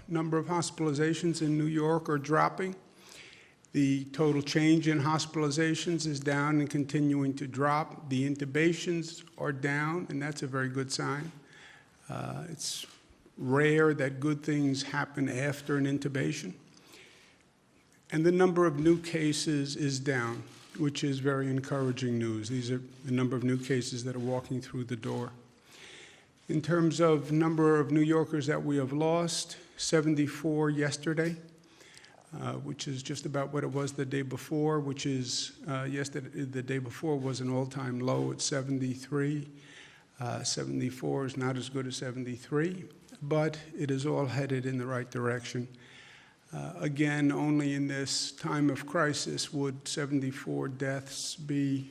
Number of hospitalizations in New York are dropping. The total change in hospitalizations is down and continuing to drop. The intubations are down, and that's a very good sign. It's rare that good things happen after an intubation. And the number of new cases is down, which is very encouraging news. These are the number of new cases that are walking through the door. In terms of number of New Yorkers that we have lost, 74 yesterday, which is just about what it was the day before, which is yesterday, the day before was an all-time low at 73. 74 is not as good as 73, but it is all headed in the right direction. Again, only in this time of crisis would 74 deaths be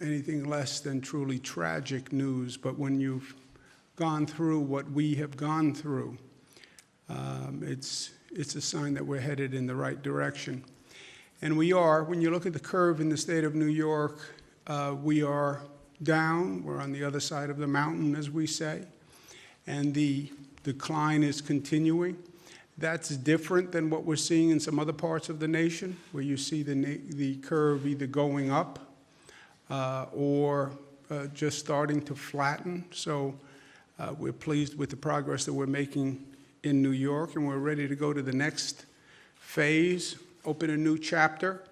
anything less than truly tragic news. But when you've gone through what we have gone through, it's a sign that we're headed in the right direction. And we are. When you look at the curve in the state of New York, we are down. We're on the other side of the mountain, as we say. And the decline is continuing. That's different than what we're seeing in some other parts of the nation, where you see the curve either going up or just starting to flatten. So we're pleased with the progress that we're making in New York, and we're ready to go to the next phase, open a new chapter.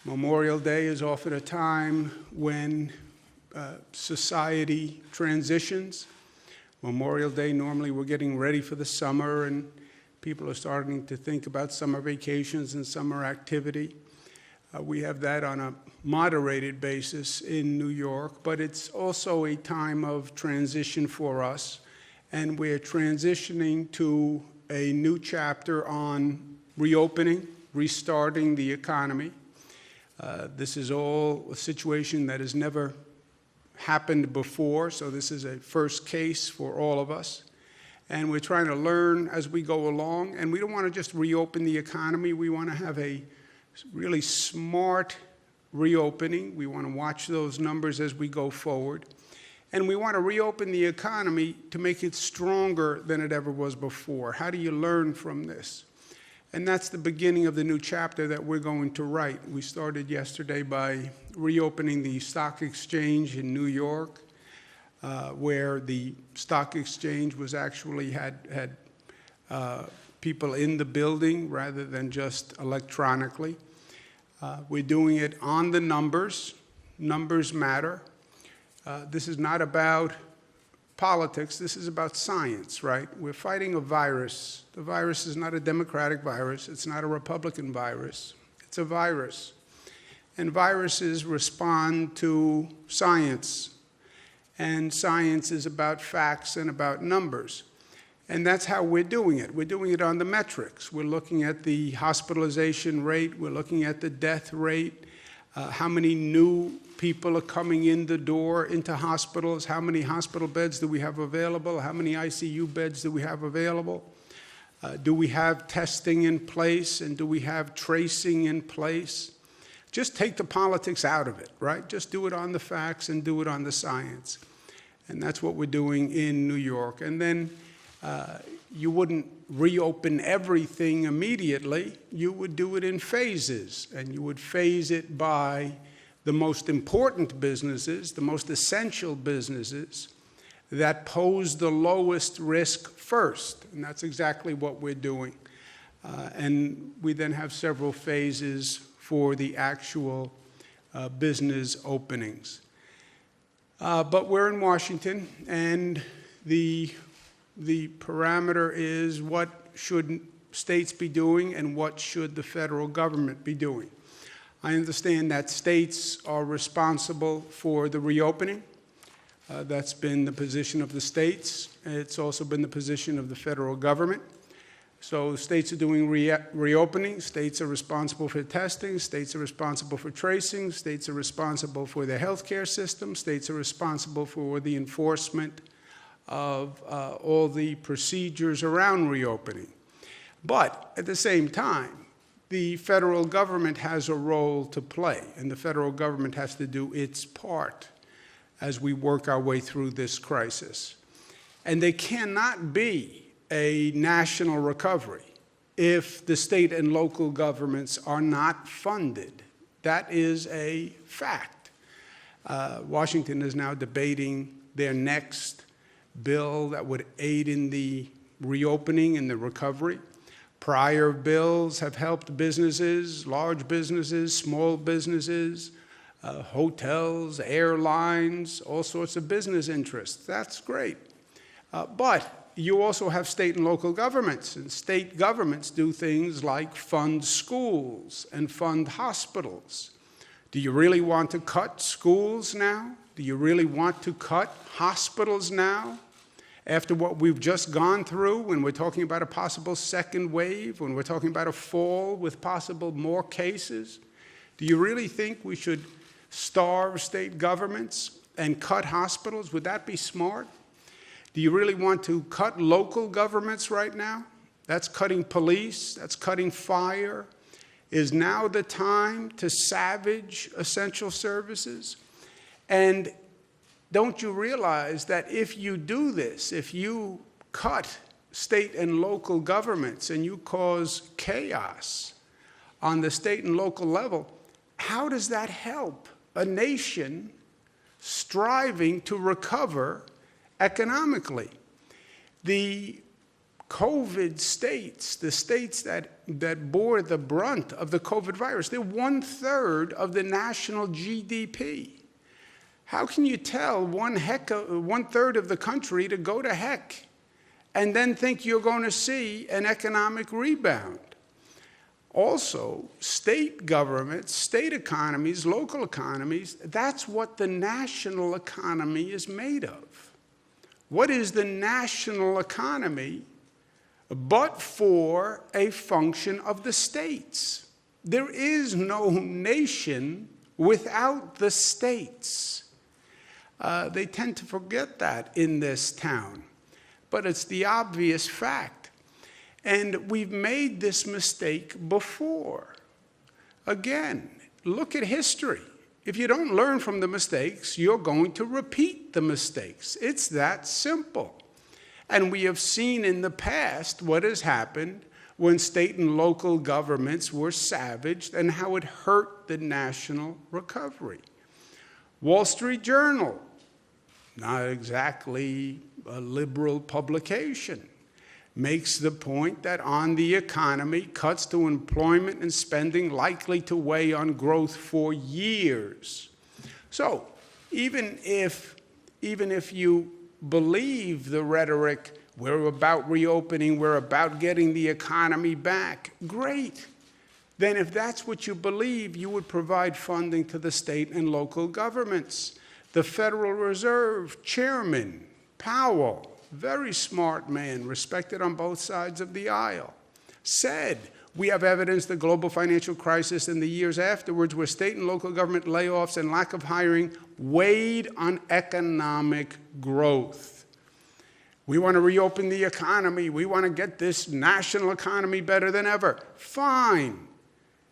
Memorial Day is often a time when society transitions. Memorial Day, normally we're getting ready for the summer, and people are starting to think about summer vacations and summer activity. We have that on a moderated basis in New York, but it's also a time of transition for us, and we're transitioning to a new chapter on reopening, restarting the economy. This is all a situation that has never happened before, so this is a first case for all of us. And we're trying to learn as we go along, and we don't want to just reopen the economy. We want to have a really smart reopening. We want to watch those numbers as we go forward. And we want to reopen the economy to make it stronger than it ever was before. How do you learn from this? And that's the beginning of the new chapter that we're going to write. We started yesterday by reopening the stock exchange in New York, where the stock exchange was actually had people in the building rather than just electronically. We're doing it on the numbers. Numbers matter. This is not about politics. This is about science, right? We're fighting a virus. The virus is not a Democratic virus. It's not a Republican virus. It's a virus. And viruses respond to science. And science is about facts and about numbers. And that's how we're doing it. We're doing it on the metrics. We're looking at the hospitalization rate. We're looking at the death rate. How many new people are coming in the door into hospitals? How many hospital beds do we have available? How many ICU beds do we have available? Do we have testing in place? And do we have tracing in place? Just take the politics out of it, right? Just do it on the facts and do it on the science. And that's what we're doing in New York. And then you wouldn't reopen everything immediately. You would do it in phases, and you would phase it by the most important businesses, the most essential businesses that pose the lowest risk first. And that's exactly what we're doing. And we then have several phases for the actual business openings. But we're in Washington, and the parameter is what should states be doing and what should the federal government be doing. I understand that states are responsible for the reopening. That's been the position of the states. It's also been the position of the federal government. So states are doing reopening. States are responsible for testing. States are responsible for tracing. States are responsible for their healthcare system. States are responsible for the enforcement of all the procedures around reopening. But at the same time, the federal government has a role to play, and the federal government has to do its part as we work our way through this crisis. And there cannot be a national recovery if the state and local governments are not funded. That is a fact. Washington is now debating their next bill that would aid in the reopening and the recovery. Prior bills have helped businesses, large businesses, small businesses, hotels, airlines, all sorts of business interests. That's great. But you also have state and local governments, and state governments do things like fund schools and fund hospitals. Do you really want to cut schools now? Do you really want to cut hospitals now? After what we've just gone through, when we're talking about a possible second wave, when we're talking about a fall with possible more cases, do you really think we should starve state governments and cut hospitals? Would that be smart? Do you really want to cut local governments right now? That's cutting police, that's cutting fire. Is now the time to savage essential services? And don't you realize that if you do this, if you cut state and local governments and you cause chaos on the state and local level, how does that help a nation striving to recover economically? The COVID states, the states that bore the brunt of the COVID virus, they're 1/3 of the national GDP. How can you tell 1/3 of the country to go to heck and then think you're going to see an economic rebound? Also, state governments, state economies, local economies, that's what the national economy is made of. What is the national economy but for a function of the states? There is no nation without the states. They tend to forget that in this town, but it's the obvious fact. And we've made this mistake before. Again, look at history. If you don't learn from the mistakes, you're going to repeat the mistakes. It's that simple. And we have seen in the past what has happened when state and local governments were savaged and how it hurt the national recovery. Wall Street Journal, not exactly a liberal publication, makes the point that on the economy, cuts to employment and spending likely to weigh on growth for years. So even if you believe the rhetoric, we're about reopening, we're about getting the economy back, great. Then if that's what you believe, you would provide funding to the state and local governments. The Federal Reserve Chairman, Powell, very smart man, respected on both sides of the aisle, said, we have evidence the global financial crisis and the years afterwards where state and local government layoffs and lack of hiring weighed on economic growth. We want to reopen the economy. We want to get this national economy better than ever. Fine.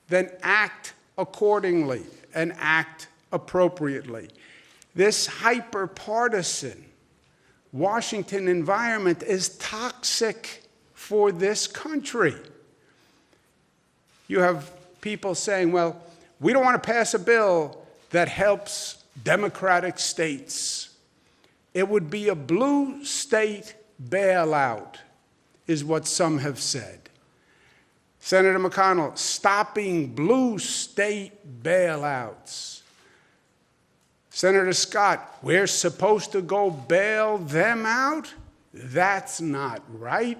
Then act accordingly and act appropriately. This hyper-partisan Washington environment is toxic for this country. You have people saying, well, we don't want to pass a bill that helps Democratic states. It would be a blue state bailout, is what some have said. Senator McConnell, stopping blue state bailouts. Senator Scott, we're supposed to go bail them out? That's not right.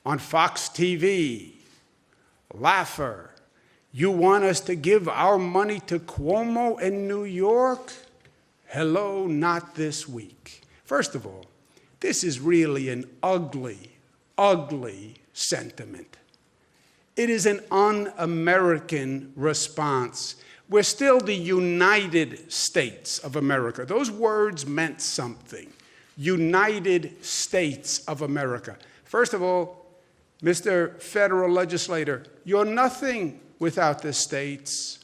On Fox TV, Laffer, you want us to give our money to Cuomo in New York? Hello, not this week. First of all, this is really an ugly, ugly sentiment. It is an un-American response. We're still the United States of America. Those words meant something. United States of America. First of all, Mr. Federal Legislator, you're nothing without the states,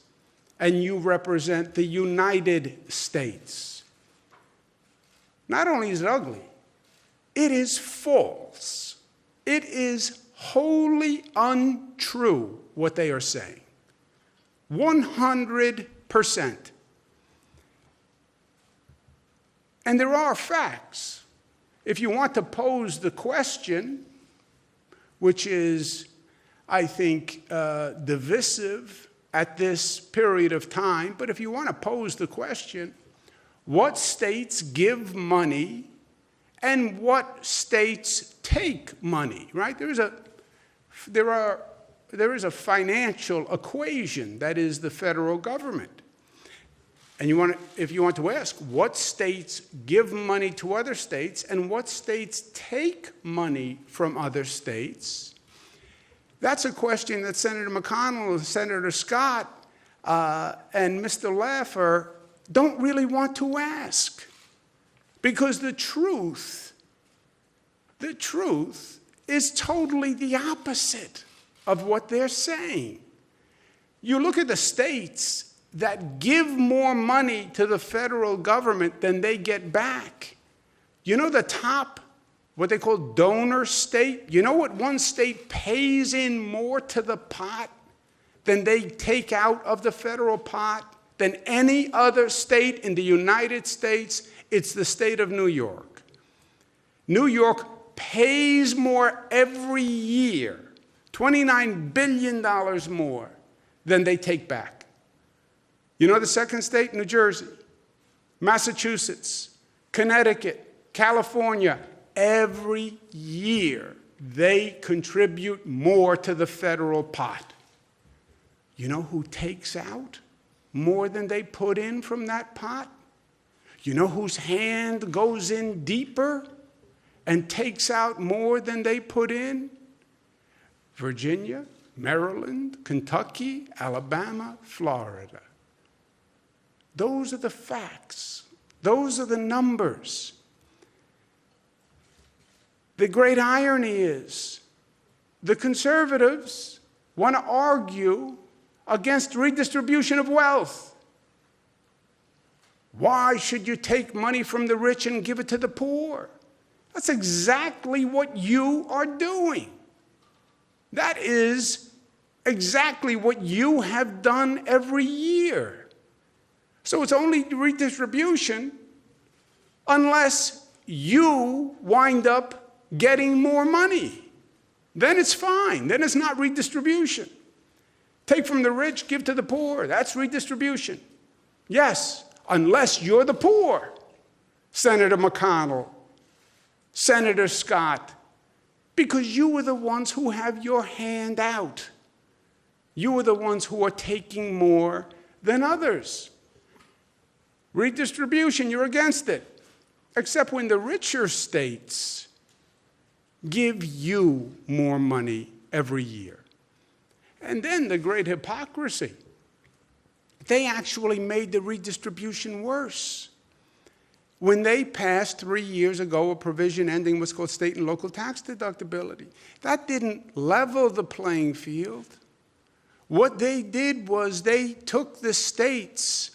and you represent the United States. Not only is it ugly, It is false. It is wholly untrue what they are saying. 100%. And there are facts. If you want to pose the question, which is, I think, divisive at this period of time, but if you want to pose the question, what states give money and what states take money, right? There is a financial equation that is the federal government. And if you want to ask, what states give money to other states and what states take money from other states, that's a question that Senator McConnell, Senator Scott, and Mr. Laffer don't really want to ask. Because the truth is totally the opposite of what they're saying. You look at the states that give more money to the federal government than they get back. You know the top, what they call donor state? You know what one state pays in more to the pot than they take out of the federal pot than any other state in the United States? It's the state of New York. New York pays more every year, $29 billion more than they take back. You know the second state? New Jersey, Massachusetts, Connecticut, California. Every year, they contribute more to the federal pot. You know who takes out more than they put in from that pot? You know whose hand goes in deeper and takes out more than they put in? Virginia, Maryland, Kentucky, Alabama, Florida. Those are the facts. Those are the numbers. The great irony is the conservatives want to argue against redistribution of wealth. Why should you take money from the rich and give it to the poor? That's exactly what you are doing. That is exactly what you have done every year. So it's only redistribution unless you wind up getting more money. Then it's fine. Then it's not redistribution. Take from the rich, give to the poor. That's redistribution. Yes, unless you're the poor. Senator McConnell, Senator Scott, because you were the ones who have your hand out. You are the ones who are taking more than others. Redistribution, you're against it. Except when the richer states give you more money every year. And then the great hypocrisy. They actually made the redistribution worse. When they passed 3 years ago a provision ending what's called state and local tax deductibility, that didn't level the playing field. What they did was they took the states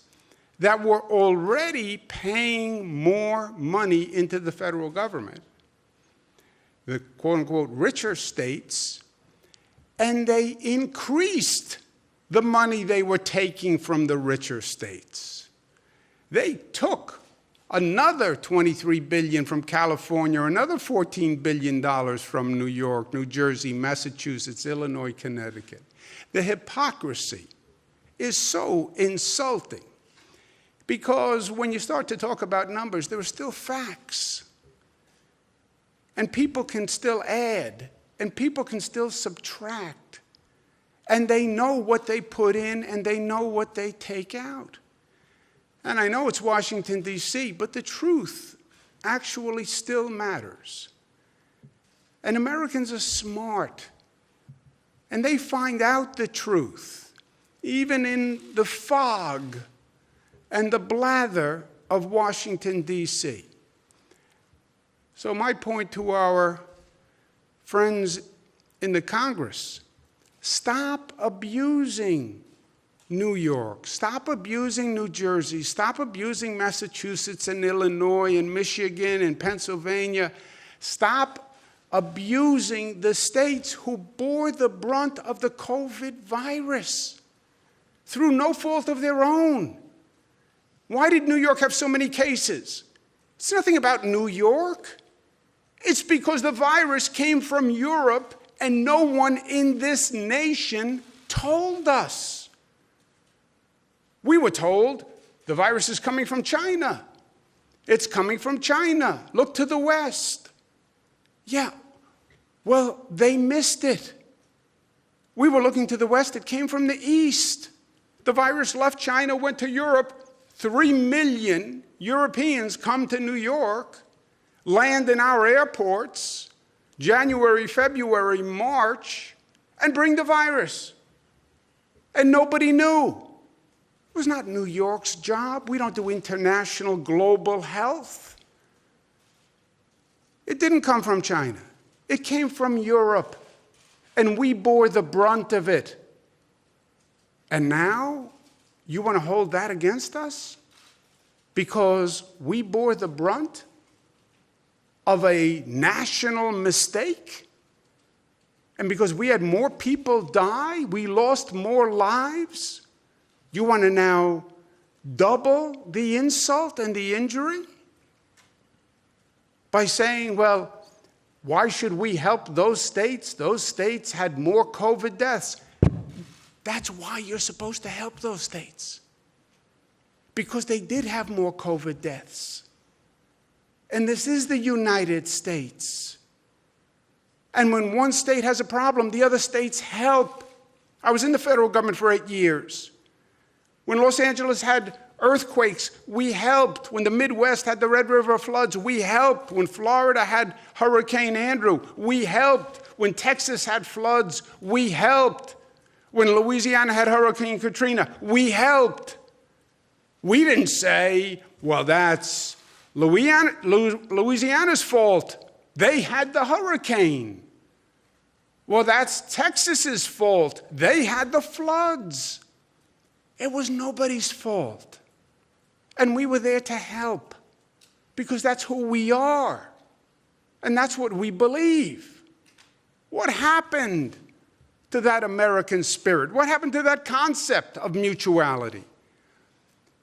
that were already paying more money into the federal government, the quote-unquote richer states, and they increased the money they were taking from the richer states. They took another $23 billion from California, another $14 billion from New York, New Jersey, Massachusetts, Illinois, Connecticut. The hypocrisy is so insulting. Because when you start to talk about numbers, there are still facts. And people can still add, and people can still subtract. And they know what they put in, and they know what they take out. And I know it's Washington, D.C., but the truth actually still matters. And Americans are smart. And they find out the truth, even in the fog and the blather of Washington, D.C. So my point to our friends in the Congress, stop abusing New York, stop abusing New Jersey, stop abusing Massachusetts and Illinois and Michigan and Pennsylvania, Stop abusing the states who bore the brunt of the COVID virus through no fault of their own. Why did New York have so many cases? It's nothing about New York. It's because the virus came from Europe and no one in this nation told us. We were told the virus is coming from China. It's coming from China. Look to the West. Yeah, well, they missed it. We were looking to the West. It came from the East. The virus left China, went to Europe. 3 million Europeans come to New York, land in our airports, January, February, March, and bring the virus. And nobody knew. It was not New York's job. We don't do international global health. It didn't come from China. It came from Europe. And we bore the brunt of it. And now, you want to hold that against us? Because we bore the brunt of a national mistake? And because we had more people die, we lost more lives? You want to now double the insult and the injury? By saying, well, why should we help those states? Those states had more COVID deaths. That's why you're supposed to help those states. Because they did have more COVID deaths. And this is the United States. And when one state has a problem, the other states help. I was in the federal government for 8 years. When Los Angeles had earthquakes, we helped. When the Midwest had the Red River floods, we helped. When Florida had Hurricane Andrew, we helped. When Texas had floods, we helped. When Louisiana had Hurricane Katrina, we helped. We didn't say, well, that's Louisiana's fault. They had the hurricane. Well, that's Texas's fault. They had the floods. It was nobody's fault. And we were there to help because that's who we are. And that's what we believe. What happened to that American spirit? What happened to that concept of mutuality?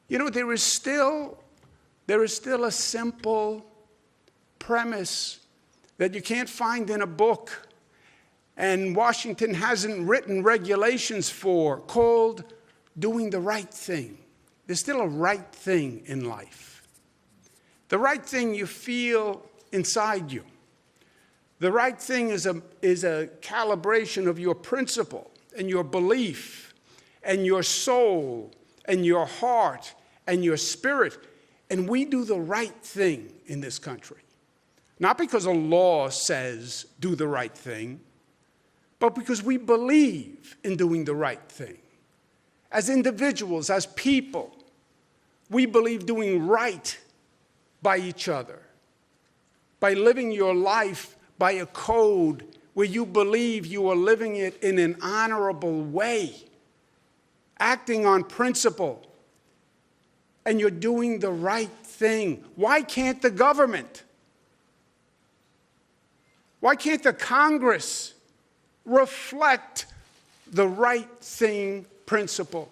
You know, there is still a simple premise that you can't find in a book, and Washington hasn't written regulations for, called doing the right thing. There's still a right thing in life. The right thing you feel inside you. The right thing is a calibration of your principle and your belief and your soul and your heart and your spirit. And we do the right thing in this country. Not because a law says do the right thing, but because we believe in doing the right thing. As individuals, as people, we believe doing right by each other, by living your life by a code where you believe you are living it in an honorable way, acting on principle, and you're doing the right thing. Why can't the government, why can't the Congress reflect the right thing principle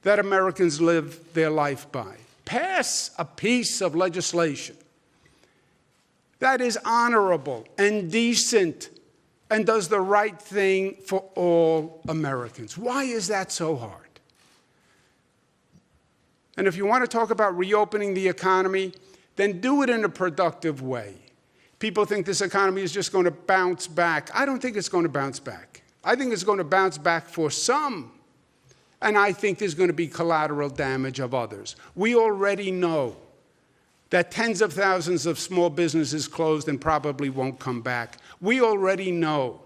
that Americans live their life by? Pass a piece of legislation that is honorable and decent and does the right thing for all Americans. Why is that so hard? And if you want to talk about reopening the economy, then do it in a productive way. People think this economy is just going to bounce back. I don't think it's going to bounce back. I think it's going to bounce back for some. And I think there's going to be collateral damage of others. We already know that tens of thousands of small businesses closed and probably won't come back. We already know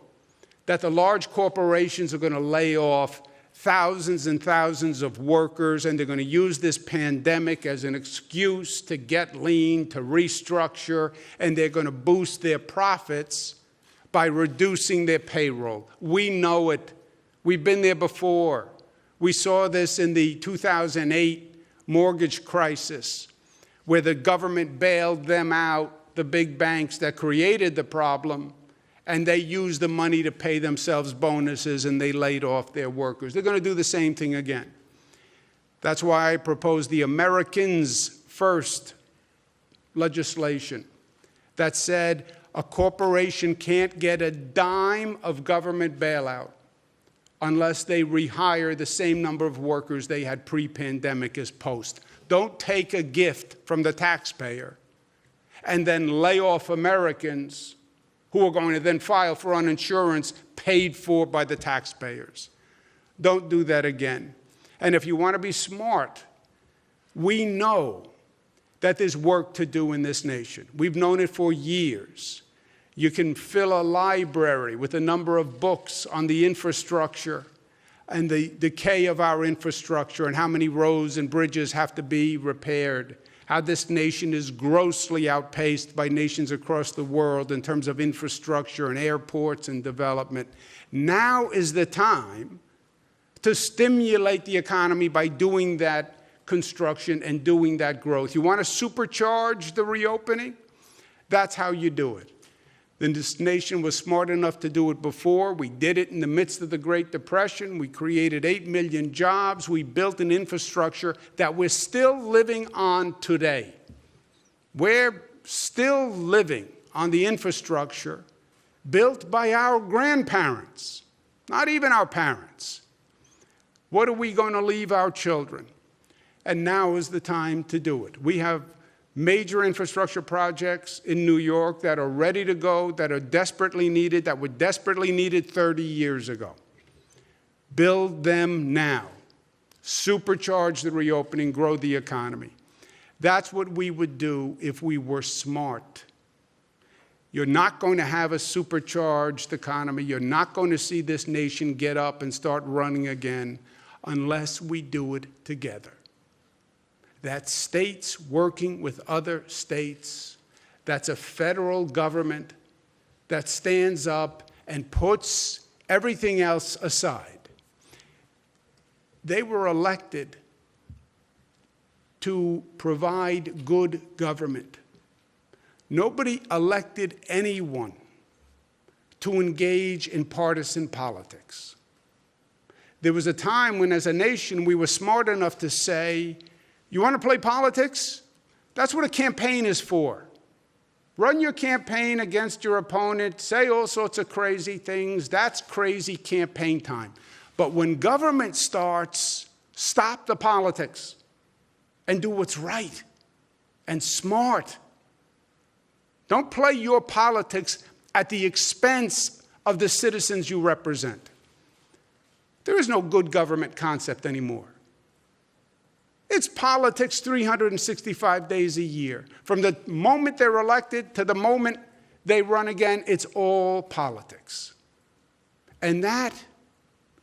that the large corporations are going to lay off thousands and thousands of workers, and they're going to use this pandemic as an excuse to get lean, to restructure, and they're going to boost their profits by reducing their payroll. We know it. We've been there before. We saw this in the 2008 mortgage crisis, where the government bailed them out, the big banks that created the problem, and they used the money to pay themselves bonuses, and they laid off their workers. They're going to do the same thing again. That's why I proposed the Americans First legislation that said a corporation can't get a dime of government bailout unless they rehire the same number of workers they had pre-pandemic as post. Don't take a gift from the taxpayer and then lay off Americans who are going to then file for uninsurance paid for by the taxpayers. Don't do that again. And if you want to be smart, we know that there's work to do in this nation. We've known it for years. You can fill a library with a number of books on the infrastructure and the decay of our infrastructure and how many roads and bridges have to be repaired, how this nation is grossly outpaced by nations across the world in terms of infrastructure and airports and development. Now is the time to stimulate the economy by doing that construction and doing that growth. You want to supercharge the reopening? That's how you do it. Then this nation was smart enough to do it before. We did it in the midst of the Great Depression. We created 8 million jobs. We built an infrastructure that we're still living on today. We're still living on the infrastructure built by our grandparents, not even our parents. What are we going to leave our children? And now is the time to do it. We have major infrastructure projects in New York that are ready to go, that are desperately needed, that were desperately needed 30 years ago. Build them now. Supercharge the reopening, grow the economy. That's what we would do if we were smart. You're not going to have a supercharged economy. You're not going to see this nation get up and start running again unless we do it together. That's states working with other states. That's a federal government that stands up and puts everything else aside. They were elected to provide good government. Nobody elected anyone to engage in partisan politics. There was a time when, as a nation, we were smart enough to say, you want to play politics? That's what a campaign is for. Run your campaign against your opponent, say all sorts of crazy things. That's crazy campaign time. But when government starts, stop the politics and do what's right and smart. Don't play your politics at the expense of the citizens you represent. There is no good government concept anymore. It's politics 365 days a year. From the moment they're elected to the moment they run again, it's all politics. And that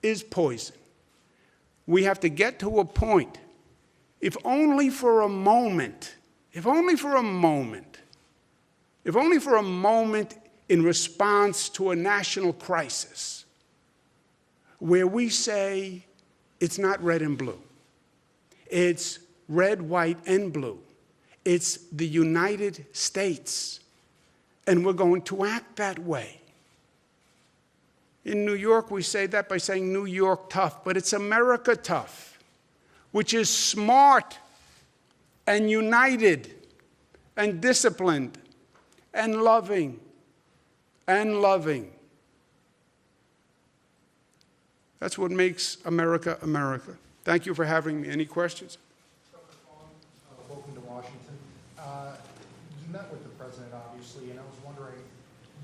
is poison. We have to get to a point, if only for a moment, in response to a national crisis, where we say it's not red and blue. It's red, white, and blue. It's the United States. And we're going to act that way. In New York, we say that by saying New York tough, but it's America tough, which is smart and united and disciplined and loving and loving. That's what makes America, America. Thank you for having me. Any questions? Welcome to Washington. You met with the president, obviously, and I was wondering,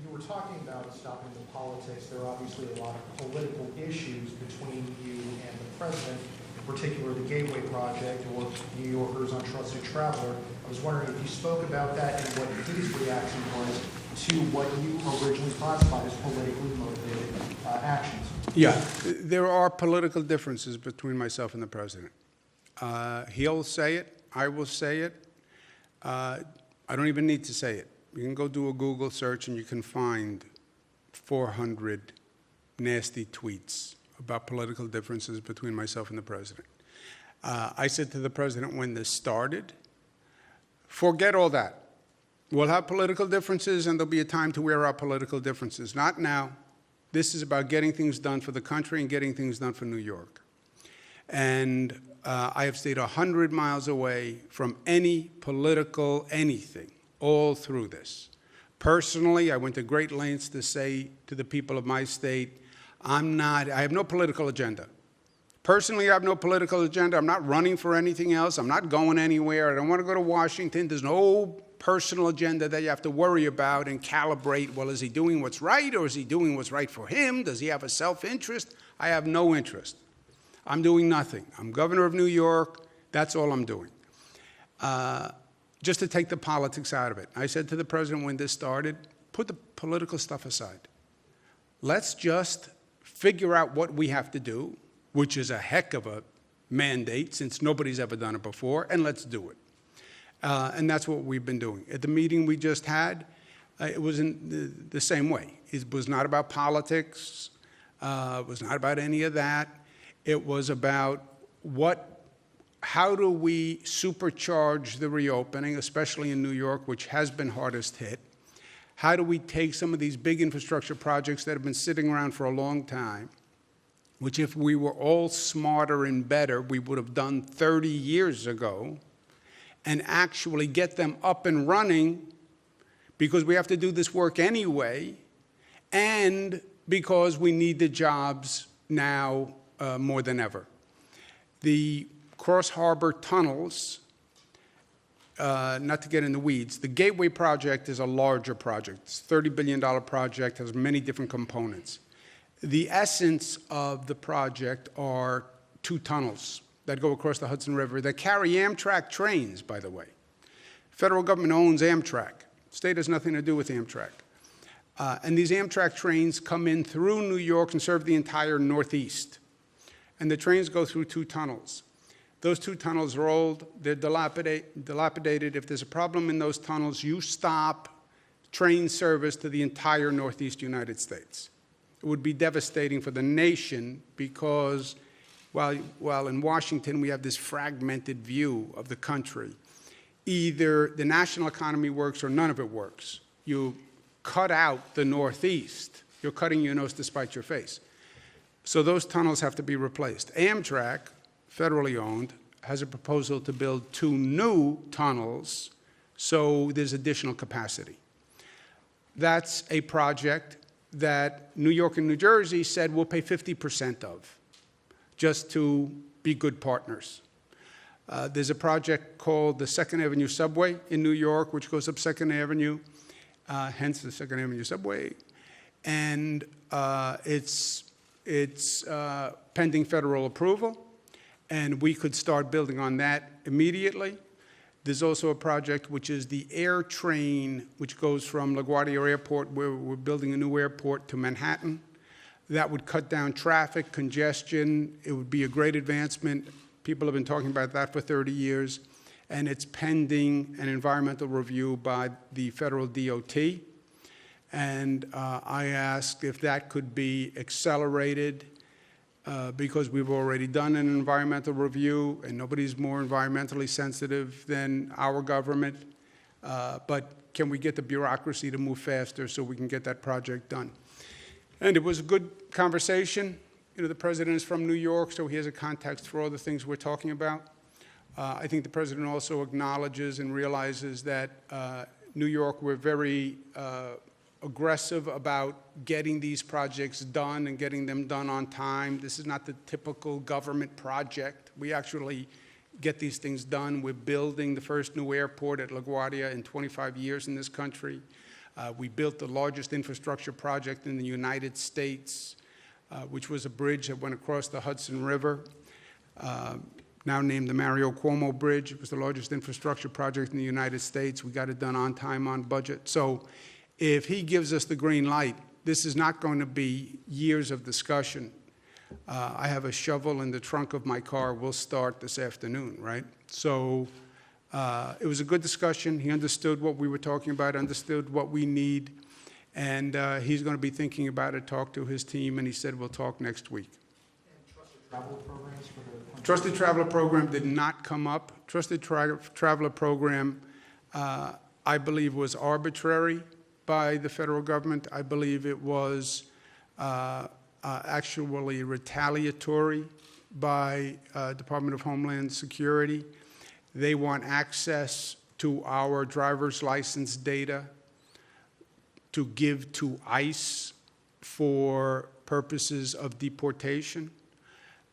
you were talking about stopping the politics. There are obviously a lot of political issues between you and the president, in particular the Gateway Project or New Yorkers Untrusted Traveler. I was wondering if you spoke about that and what his reaction was to what you originally classified as politically motivated actions. Yeah, there are political differences between myself and the president. He'll say it. I will say it. I don't even need to say it. You can go do a Google search and you can find 400 nasty tweets about political differences between myself and the president. I said to the president when this started, forget all that. We'll have political differences, and there'll be a time to wear our political differences. Not now. This is about getting things done for the country and getting things done for New York. And I have stayed 100 miles away from any political anything all through this. Personally, I went to great lengths to say to the people of my state, I have no political agenda. Personally, I have no political agenda. I'm not running for anything else. I'm not going anywhere. I don't want to go to Washington. There's no personal agenda that you have to worry about and calibrate. Well, is he doing what's right, or is he doing what's right for him? Does he have a self-interest? I have no interest. I'm doing nothing. I'm governor of New York. That's all I'm doing. Just to take the politics out of it. I said to the president when this started, put the political stuff aside. Let's just figure out what we have to do, which is a heck of a mandate since nobody's ever done it before, and let's do it. And that's what we've been doing. At the meeting we just had, it was in the same way. It was not about politics. It was not about any of that. It was about how do we supercharge the reopening, especially in New York, which has been hardest hit? How do we take some of these big infrastructure projects that have been sitting around for a long time, which if we were all smarter and better, we would have done 30 years ago, and actually get them up and running, because we have to do this work anyway, and because we need the jobs now more than ever. The Cross Harbor tunnels, not to get in the weeds, the Gateway project is a larger project. It's a $30 billion project, has many different components. The essence of the project are 2 tunnels that go across the Hudson River that carry Amtrak trains, by the way. Federal government owns Amtrak. State has nothing to do with Amtrak. And these Amtrak trains come in through New York and serve the entire Northeast. And the trains go through 2 tunnels. Those 2 tunnels are old, they're dilapidated. If there's a problem in those tunnels, you stop train service to the entire Northeast United States. It would be devastating for the nation because while in Washington we have this fragmented view of the country, either the national economy works or none of it works. You cut out the Northeast, you're cutting your nose to spite your face. So those tunnels have to be replaced. Amtrak, federally owned, has a proposal to build 2 new tunnels, so there's additional capacity. That's a project that New York and New Jersey said we'll pay 50% of, just to be good partners. There's a project called the 2nd Avenue Subway in New York, which goes up 2nd Avenue, hence the 2nd Avenue Subway, and it's pending federal approval, and we could start building on that immediately. There's also a project which is the air train, which goes from LaGuardia Airport, where we're building a new airport, to Manhattan. That would cut down traffic, congestion. It would be a great advancement. People have been talking about that for 30 years, and it's pending an environmental review by the federal DOT. And I asked if that could be accelerated because we've already done an environmental review, and nobody's more environmentally sensitive than our government. But can we get the bureaucracy to move faster so we can get that project done? And it was a good conversation. You know, the president is from New York, so he has a context for all the things we're talking about. I think the president also acknowledges and realizes that New York, we're very aggressive about getting these projects done and getting them done on time. This is not the typical government project. We actually get these things done. We're building the first new airport at LaGuardia in 25 years in this country. We built the largest infrastructure project in the United States, which was a bridge that went across the Hudson River, now named the Mario Cuomo Bridge. It was the largest infrastructure project in the United States. We got it done on time, on budget. So if he gives us the green light, this is not going to be years of discussion. I have a shovel in the trunk of my car. We'll start this afternoon, right? So it was a good discussion. He understood what we were talking about, understood what we need, and he's going to be thinking about it, talk to his team, and he said we'll talk next week. And trusted traveler programs for the Trusted Traveler Program did not come up. Trusted Traveler Program I believe was arbitrary by the federal government. I believe it was actually retaliatory by Department of Homeland Security. They want access to our driver's license data to give to ICE for purposes of deportation.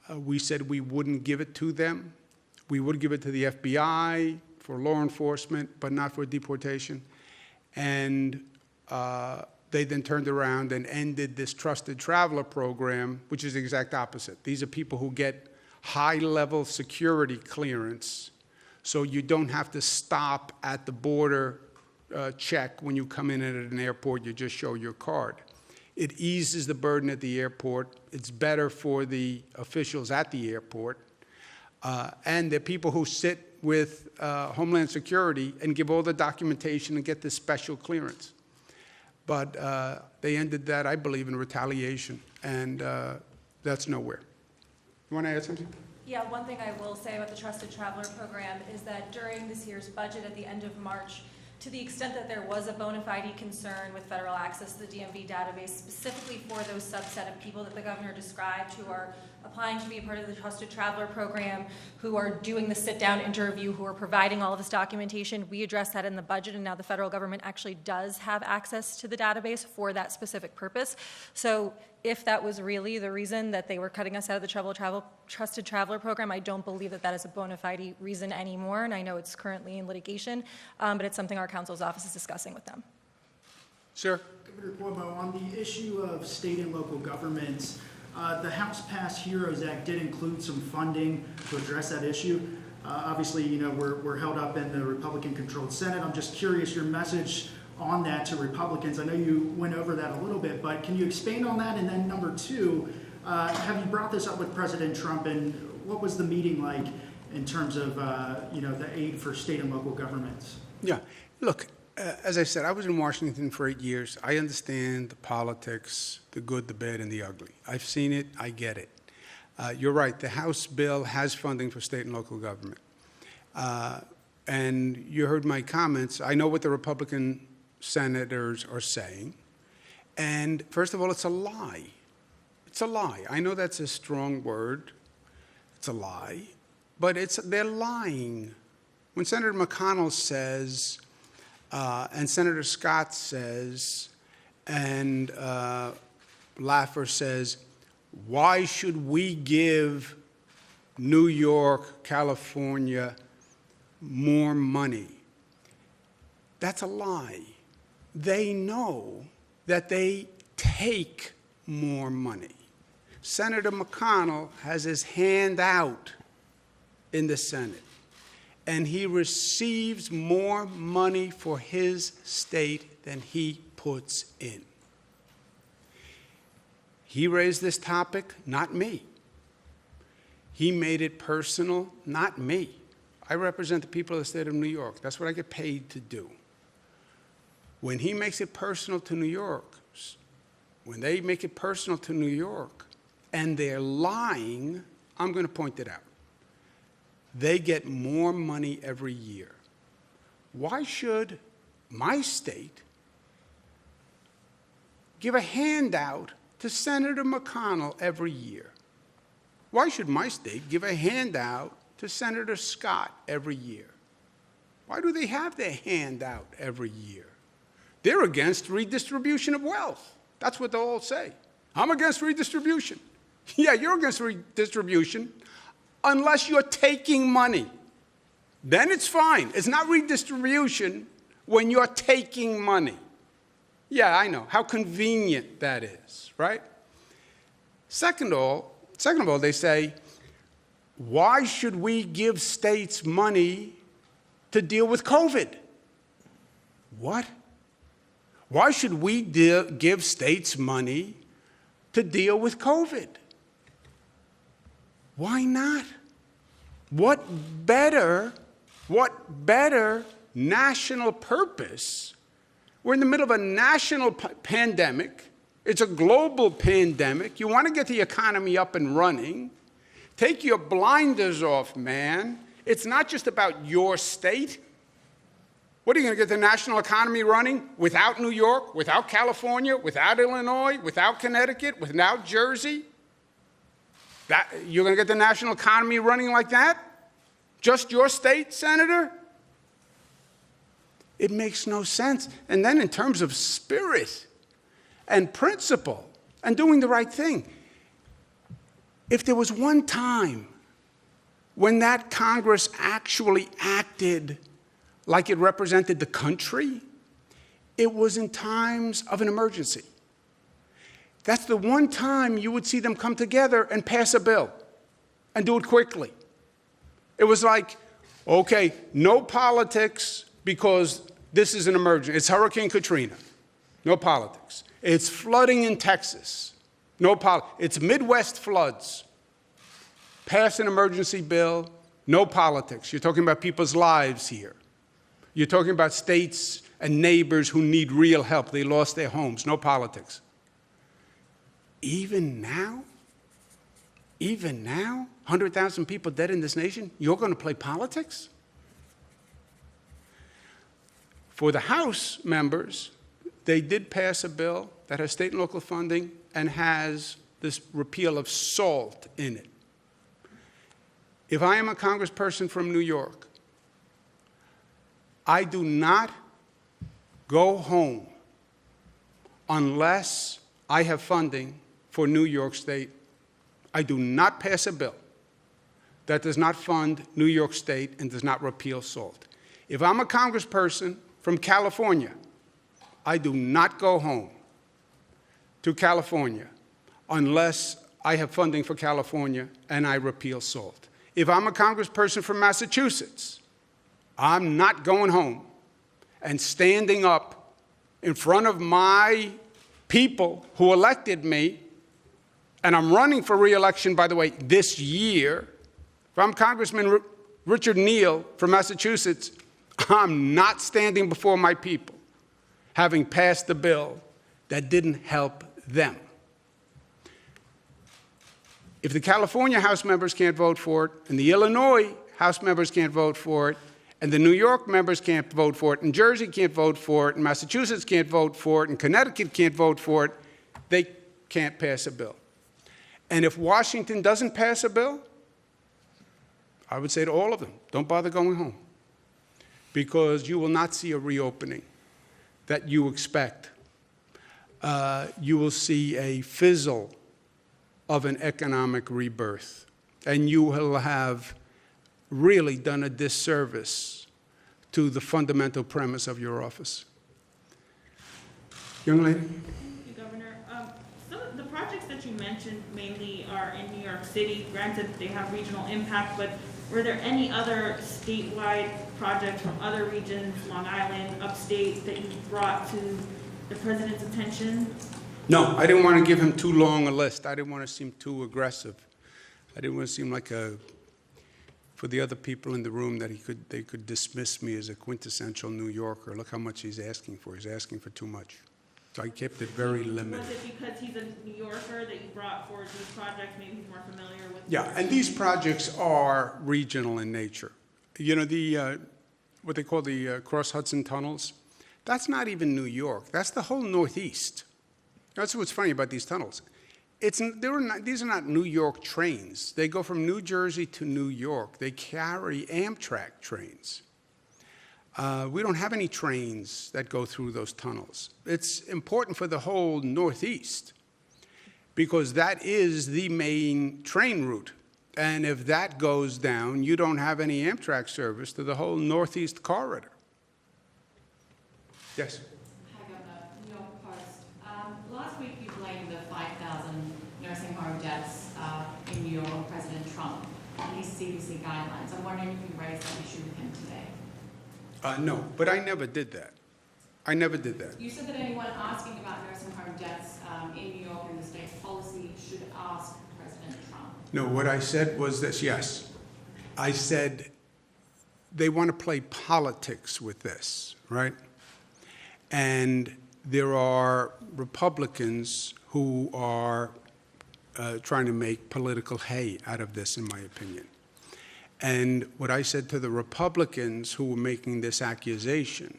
We said we wouldn't give it to them. We would give it to the FBI for law enforcement, but not for deportation. And they then turned around and ended this trusted traveler program, which is the exact opposite. These are people who get high-level security clearance, so you don't have to stop at the border check when you come in at an airport. You just show your card. It eases the burden at the airport. It's better for the officials at the airport. And they're people who sit with Homeland Security and give all the documentation and get this special clearance. But they ended that, I believe, in retaliation, and that's nowhere. You want to add something? Yeah, one thing I will say about the Trusted Traveler Program is that during this year's budget at the end of March, to the extent that there was a bona fide concern with federal access to the DMV database, specifically for those subset of people that the governor described who are applying to be a part of the Trusted Traveler Program, who are doing the sit-down interview, who are providing all of this documentation, we addressed that in the budget, and now the federal government actually does have access to the database for that specific purpose. So if that was really the reason that they were cutting us out of the Trusted Traveler Program, I don't believe that that is a bona fide reason anymore, and I know it's currently in litigation, but it's something our counsel's office is discussing with them. Sir? Governor Cuomo, on the issue of state and local governments, the House passed HEROES Act did include some funding to address that issue. Obviously, you know, we're held up in the Republican-controlled Senate. I'm just curious your message on that to Republicans. I know you went over that a little bit, but can you expand on that? And then number two, have you brought this up with President Trump, and what was the meeting like in terms of, you know, the aid for state and local governments? Yeah. Look, as I said, I was in Washington for 8 years. I understand the politics, the good, the bad, and the ugly. I've seen it. I get it. You're right. The House bill has funding for state and local government. And you heard my comments. I know what the Republican senators are saying. And first of all, it's a lie. It's a lie. I know that's a strong word. It's a lie. But they're lying. When Senator McConnell says, and Senator Scott says, and Laffer says, why should we give New York, California more money? That's a lie. They know that they take more money. Senator McConnell has his hand out in the Senate, and he receives more money for his state than he puts in. He raised this topic, not me. He made it personal, not me. I represent the people of the state of New York. That's what I get paid to do. When he makes it personal to New York, when they make it personal to New York, and they're lying, I'm going to point it out. They get more money every year. Why should my state give a handout to Senator McConnell every year? Why should my state give a handout to Senator Scott every year? Why do they have their handout every year? They're against redistribution of wealth. That's what they'll all say. I'm against redistribution. Yeah, you're against redistribution unless you're taking money. Then it's fine. It's not redistribution when you're taking money. Yeah, I know. How convenient that is, right? Second of all, they say, why should we give states money to deal with COVID? What? Why should we give states money to deal with COVID? Why not? What better national purpose? We're in the middle of a national pandemic. It's a global pandemic. You want to get the economy up and running. Take your blinders off, man. It's not just about your state. What, are you going to get the national economy running without New York, without California, without Illinois, without Connecticut, without Jersey? You're going to get the national economy running like that? Just your state, Senator? It makes no sense. And then in terms of spirit and principle and doing the right thing, if there was one time when that Congress actually acted like it represented the country, it was in times of an emergency. That's the one time you would see them come together and pass a bill and do it quickly. It was like, okay, no politics because this is an emergency. It's Hurricane Katrina. No politics. It's flooding in Texas. No politics. It's Midwest floods. Pass an emergency bill. No politics. You're talking about people's lives here. You're talking about states and neighbors who need real help. They lost their homes. No politics. Even now, 100,000 people dead in this nation, you're going to play politics? For the House members, they did pass a bill that has state and local funding and has this repeal of SALT in it. If I am a congressperson from New York, I do not go home unless I have funding for New York State. I do not pass a bill that does not fund New York State and does not repeal SALT. If I'm a congressperson from California, I do not go home to California unless I have funding for California and I repeal SALT. If I'm a congressperson from Massachusetts, I'm not going home and standing up in front of my people who elected me, and I'm running for re-election, by the way, this year. If I'm Congressman Richard Neal from Massachusetts, I'm not standing before my people having passed a bill that didn't help them. If the California House members can't vote for it, and the Illinois House members can't vote for it, and the New York members can't vote for it, and Jersey can't vote for it, and Massachusetts can't vote for it, and Connecticut can't vote for it, they can't pass a bill. And if Washington doesn't pass a bill, I would say to all of them, don't bother going home, because you will not see a reopening that you expect. You will see a fizzle of an economic rebirth, and you will have really done a disservice to the fundamental premise of your office. Young lady? Thank you, Governor. Some of the projects that you mentioned mainly are in New York City. Granted, they have regional impact, but were there any other statewide projects from other regions, Long Island, upstate, that you brought to the president's attention? No, I didn't want to give him too long a list. I didn't want to seem too aggressive. I didn't want to seem like for the other people in the room that they could dismiss me as a quintessential New Yorker. Look how much he's asking for. He's asking for too much. So I kept it very limited. Was it because he's a New Yorker that you brought forward these projects? Maybe he's more familiar with. Yeah, and these projects are regional in nature. You know, what they call the Cross Hudson tunnels, that's not even New York. That's the whole Northeast. That's what's funny about these tunnels. These are not New York trains. They go from New Jersey to New York. They carry Amtrak trains. We don't have any trains that go through those tunnels. It's important for the whole Northeast because that is the main train route. And if that goes down, you don't have any Amtrak service to the whole Northeast corridor. Yes? Hi, Governor. New York Post. Last week you blamed the 5,000 nursing home deaths in New York on President Trump and his CDC guidelines. I'm wondering if you raised that issue with him today. No, but I never did that. I never did that. You said that anyone asking about nursing home deaths in New York and the state's policy should ask President Trump. No, what I said was this, yes. I said they want to play politics with this, right? And there are Republicans who are trying to make political hay out of this, in my opinion. And what I said to the Republicans who were making this accusation,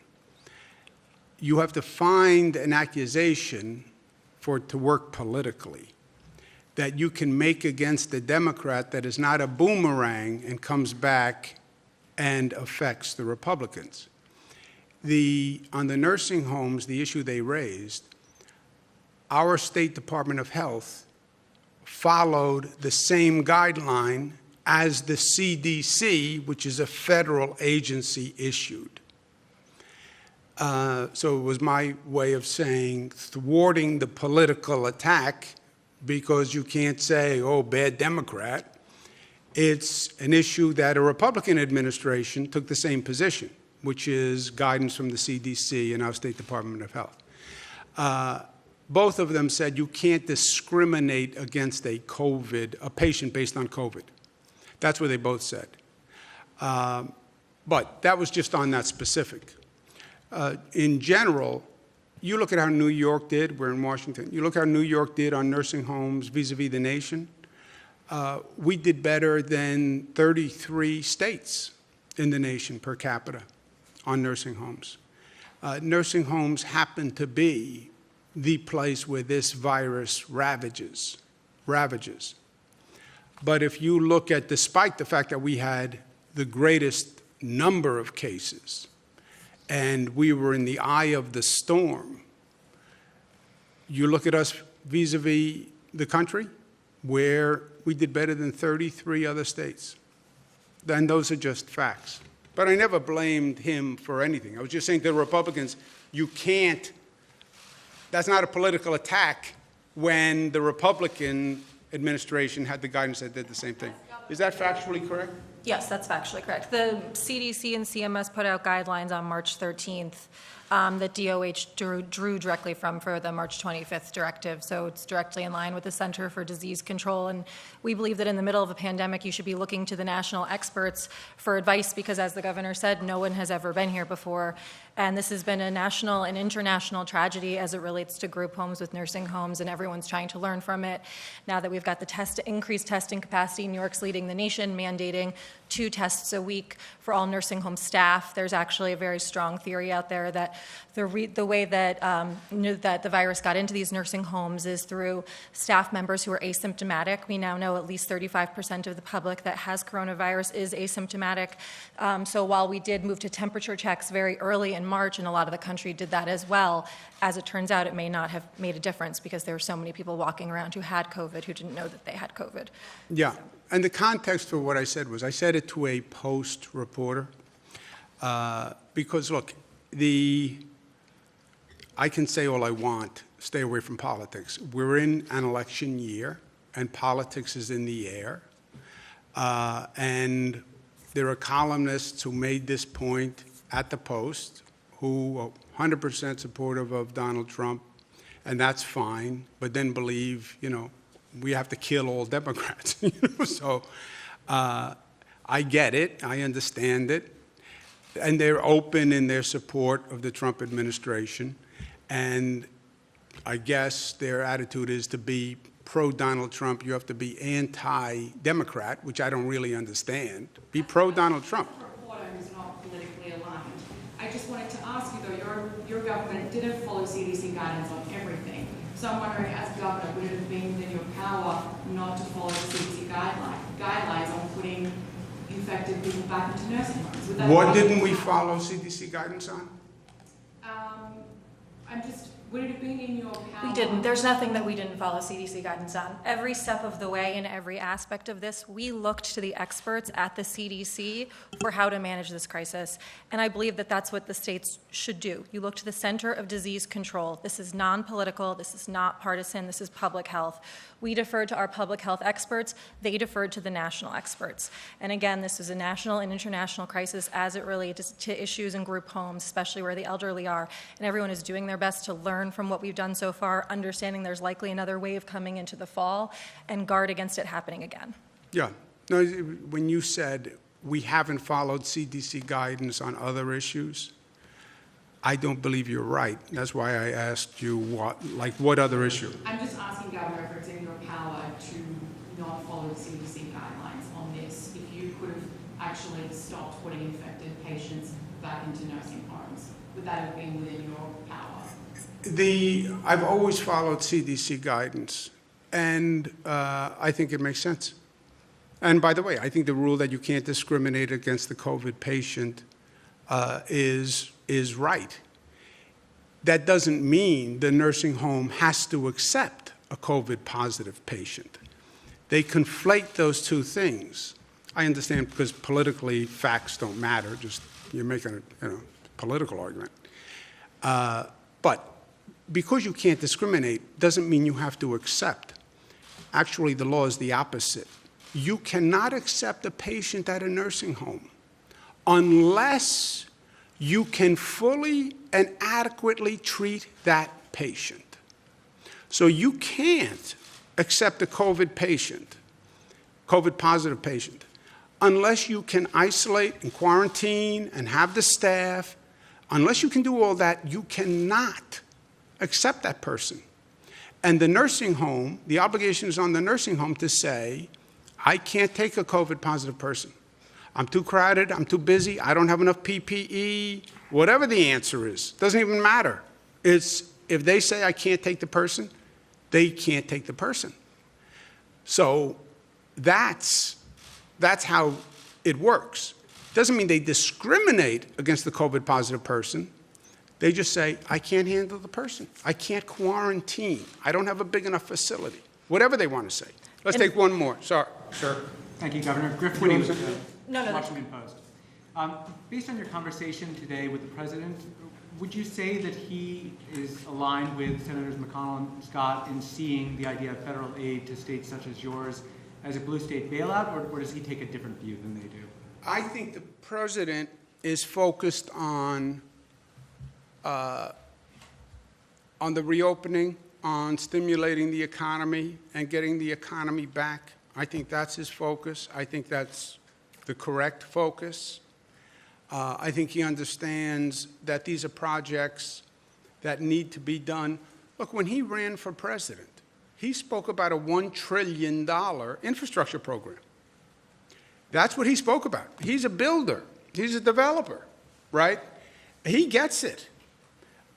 you have to find an accusation for it to work politically that you can make against a Democrat that is not a boomerang and comes back and affects the Republicans. On the nursing homes, the issue they raised, our State Department of Health followed the same guideline as the CDC, which is a federal agency, issued. So it was my way of saying thwarting the political attack, because you can't say, oh, bad Democrat. It's an issue that a Republican administration took the same position, which is guidance from the CDC and our State Department of Health. Both of them said you can't discriminate against a patient based on COVID. That's what they both said. But that was just on that specific. In general, you look at how New York did, we're in Washington, you look how New York did on nursing homes vis-a-vis the nation. We did better than 33 states in the nation per capita on nursing homes. Nursing homes happen to be the place where this virus ravages. But if you look at, despite the fact that we had the greatest number of cases, and we were in the eye of the storm, you look at us vis-a-vis the country, where we did better than 33 other states. Then those are just facts. But I never blamed him for anything. I was just saying to the Republicans, you can't, that's not a political attack when the Republican administration had the guidance that did the same thing. Is that factually correct? Yes, that's factually correct. The CDC and CMS put out guidelines on March 13th that DOH drew directly from for the March 25th directive. So it's directly in line with the Center for Disease Control. And we believe that in the middle of a pandemic, you should be looking to the national experts for advice because, as the governor said, no one has ever been here before. And this has been a national and international tragedy as it relates to group homes with nursing homes, and everyone's trying to learn from it. Now that we've got the increased testing capacity, New York's leading the nation, mandating 2 tests a week for all nursing home staff. There's actually a very strong theory out there that the way that that the virus got into these nursing homes is through staff members who are asymptomatic. We now know at least 35% of the public that has coronavirus is asymptomatic. So while we did move to temperature checks very early in March, and a lot of the country did that as well, as it turns out, it may not have made a difference because there were so many people walking around who had COVID who didn't know that they had COVID. Yeah, and the context for what I said was I said it to a Post reporter because, look, I can say all I want, stay away from politics. We're in an election year, and politics is in the air. And there are columnists who made this point at the Post who are 100% supportive of Donald Trump, and that's fine, but then believe, we have to kill all Democrats. So I get it. I understand it. And they're open in their support of the Trump administration. And I guess their attitude is to be pro-Donald Trump, you have to be anti-Democrat, which I don't really understand. Be pro-Donald Trump. Reporter who's not politically aligned. I just wanted to ask you, though, your government didn't follow CDC guidance on everything. So I'm wondering, as governor, would it have been within your power not to follow the CDC guidelines on putting infected people back into nursing homes? What didn't we follow CDC guidance on? Would it have been in your power? We didn't. There's nothing that we didn't follow CDC guidance on. Every step of the way in every aspect of this, we looked to the experts at the CDC for how to manage this crisis. And I believe that that's what the states should do. You look to the Center of Disease Control. This is non-political. This is not partisan. This is public health. We deferred to our public health experts. They deferred to the national experts. And again, this is a national and international crisis as it relates to issues in group homes, especially where the elderly are. And everyone is doing their best to learn from what we've done so far, understanding there's likely another wave coming into the fall, and guard against it happening again. Yeah. No, when you said we haven't followed CDC guidance on other issues, I don't believe you're right. That's why I asked you what other issue? I'm just asking, Governor, if it's in your power to not follow the CDC guidelines on this, if you could have actually stopped putting infected patients back into nursing homes? Would that have been within your power? I've always followed CDC guidance, and I think it makes sense. And by the way, I think the rule that you can't discriminate against the COVID patient is right. That doesn't mean the nursing home has to accept a COVID-positive patient. They conflate those two things. I understand because politically facts don't matter, just you're making a political argument. But because you can't discriminate doesn't mean you have to accept. Actually, the law is the opposite. You cannot accept a patient at a nursing home unless you can fully and adequately treat that patient. So you can't accept a COVID patient, COVID-positive patient, unless you can isolate and quarantine and have the staff. Unless you can do all that, you cannot accept that person. And the nursing home, the obligation is on the nursing home to say, I can't take a COVID-positive person. I'm too crowded, I'm too busy, I don't have enough PPE, whatever the answer is, doesn't even matter. It's, if they say I can't take the person, they can't take the person. So that's how it works. Doesn't mean they discriminate against the COVID-positive person. They just say, I can't handle the person. I can't quarantine. I don't have a big enough facility. Whatever they want to say. Let's take one more. Sorry, sir. Thank you, Governor. Griff Woody with the No. Washington Post. Based on your conversation today with the President, would you say that he is aligned with Senators McConnell and Scott in seeing the idea of federal aid to states such as yours as a blue state bailout, or does he take a different view than they do? I think the President is focused on the reopening, on stimulating the economy and getting the economy back. I think that's his focus. I think that's the correct focus. I think he understands that these are projects that need to be done. Look, when he ran for president, he spoke about a $1 trillion infrastructure program. That's what he spoke about. He's a builder. He's a developer, right? He gets it.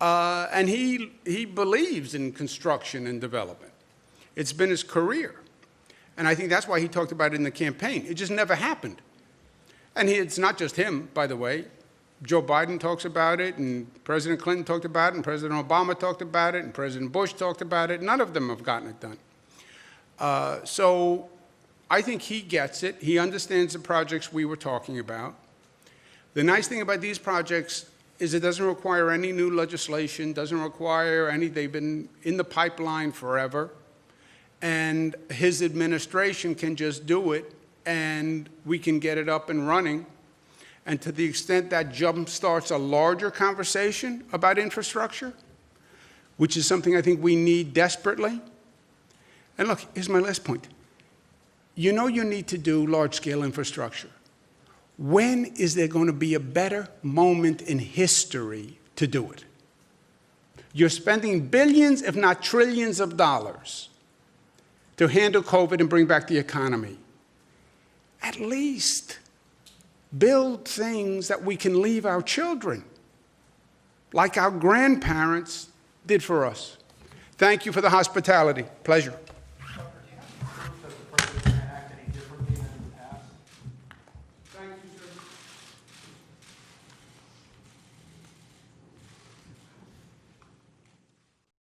And he believes in construction and development. It's been his career. And I think that's why he talked about it in the campaign. It just never happened. And it's not just him, by the way. Joe Biden talks about it, and President Clinton talked about it, and President Obama talked about it, and President Bush talked about it. None of them have gotten it done. So I think he gets it. He understands the projects we were talking about. The nice thing about these projects is it doesn't require any new legislation, doesn't require any, they've been in the pipeline forever. And his administration can just do it, and we can get it up and running. And to the extent that jumpstarts a larger conversation about infrastructure, which is something I think we need desperately. And look, here's my last point. You know you need to do large-scale infrastructure. When is there going to be a better moment in history to do it? You're spending billions, if not trillions of dollars to handle COVID and bring back the economy. At least build things that we can leave our children, like our grandparents did for us. Thank you for the hospitality. Pleasure.